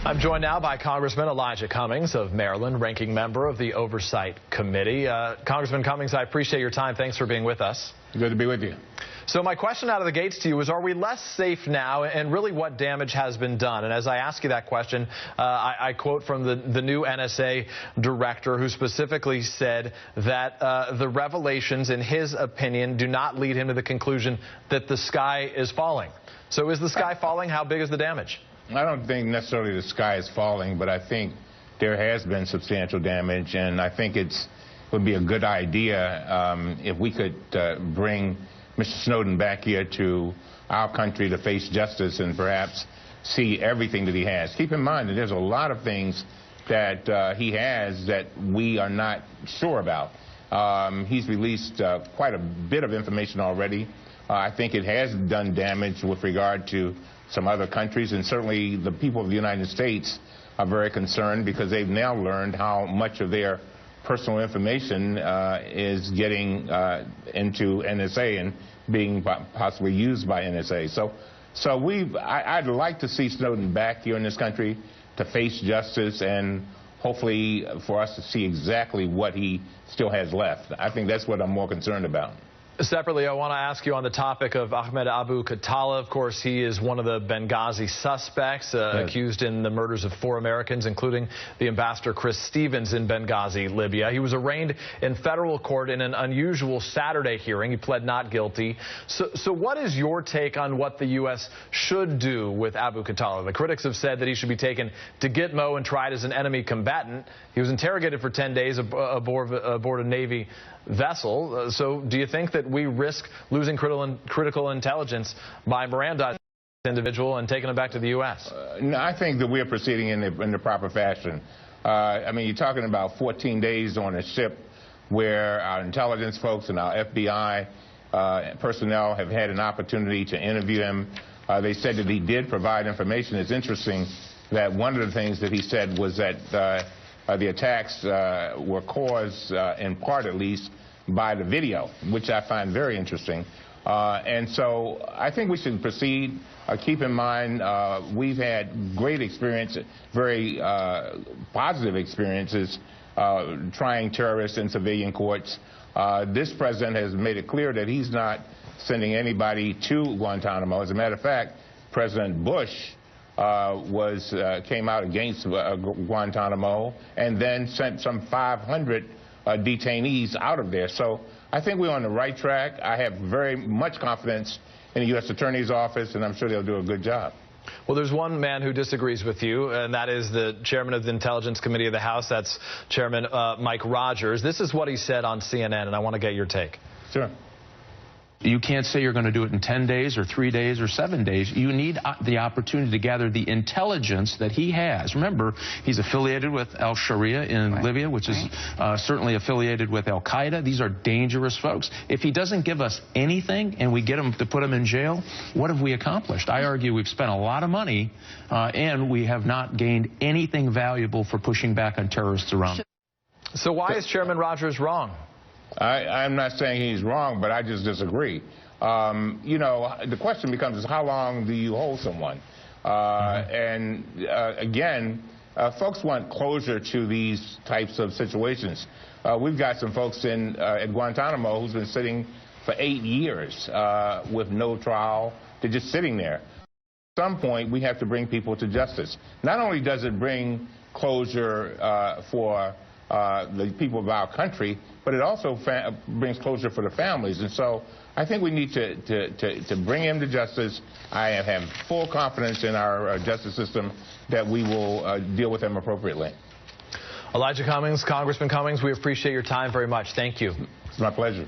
I'm joined now by Congressman Elijah Cummings of Maryland, ranking member of the Oversight Committee. Congressman Cummings, I appreciate your time. Thanks for being with us. Good to be with you. So my question out of the gates to you is, are we less safe now, and really what damage has been done? And as I ask you that question, I quote from the new NSA director, who specifically said that the revelations, in his opinion, do not lead him to the conclusion that the sky is falling. So is the sky falling? How big is the damage? I don't think necessarily the sky is falling, but I think there has been substantial damage, and I think it would be a good idea if we could bring Mr. Snowden back here to our country to face justice and perhaps see everything that he has. Keep in mind that there's a lot of things that he has that we are not sure about. He's released quite a bit of information already. I think it has done damage with regard to some other countries, and certainly the people of the United States are very concerned because they've now learned how much of their personal information is getting into NSA and being possibly used by NSA. So I'd like to see Snowden back here in this country to face justice, and hopefully for us to see exactly what he still has left. I think that's what I'm more concerned about. Separately, I want to ask you on the topic of Ahmed Abu Khattala. Of course, he is one of the Benghazi suspects accused in the murders of 4 Americans, including the ambassador Chris Stevens in Benghazi, Libya. He was arraigned in federal court in an unusual Saturday hearing. He pled not guilty. So what is your take on what the U.S. should do with Abu Khattala? The critics have said that he should be taken to Gitmo and tried as an enemy combatant. He was interrogated for 10 days aboard a Navy vessel. So do you think that we risk losing critical intelligence by Mirandizing this individual and taking him back to the U.S.? No, I think that we're proceeding in the proper fashion. I mean, you're talking about 14 days on a ship where our intelligence folks and our FBI personnel have had an opportunity to interview him. They said that he did provide information. It's interesting that one of the things that he said was that the attacks were caused, in part at least, by the video, which I find very interesting. And so I think we should proceed. Keep in mind, we've had great experience, very positive experiences trying terrorists in civilian courts. This president has made it clear that he's not sending anybody to Guantanamo. As a matter of fact, President Bush came out against Guantanamo and then sent some 500 detainees out of there. So I think we're on the right track. I have very much confidence in the U.S. Attorney's Office, and I'm sure they'll do a good job. Well, there's one man who disagrees with you, and that is the chairman of the Intelligence Committee of the House. That's Chairman Mike Rogers. This is what he said on CNN, and I want to get your take. Sure. You can't say you're going to do it in 10 days or 3 days or 7 days. You need the opportunity to gather the intelligence that he has. Remember, he's affiliated with al-Sharia in Libya, which is certainly affiliated with al-Qaeda. These are dangerous folks. If he doesn't give us anything and we get him to put him in jail, what have we accomplished? I argue we've spent a lot of money and we have not gained anything valuable for pushing back on terrorists around. So why is Chairman Rogers wrong? I'm not saying he's wrong, but I just disagree. You know, the question becomes is how long do you hold someone? And again, folks want closure to these types of situations. We've got some folks at Guantanamo who's been sitting for 8 years with no trial. They're just sitting there. At some point, we have to bring people to justice. Not only does it bring closure for the people of our country, but it also brings closure for the families. And so I think we need to bring him to justice. I have full confidence in our justice system that we will deal with him appropriately. Elijah Cummings, Congressman Cummings, we appreciate your time very much. Thank you. It's my pleasure.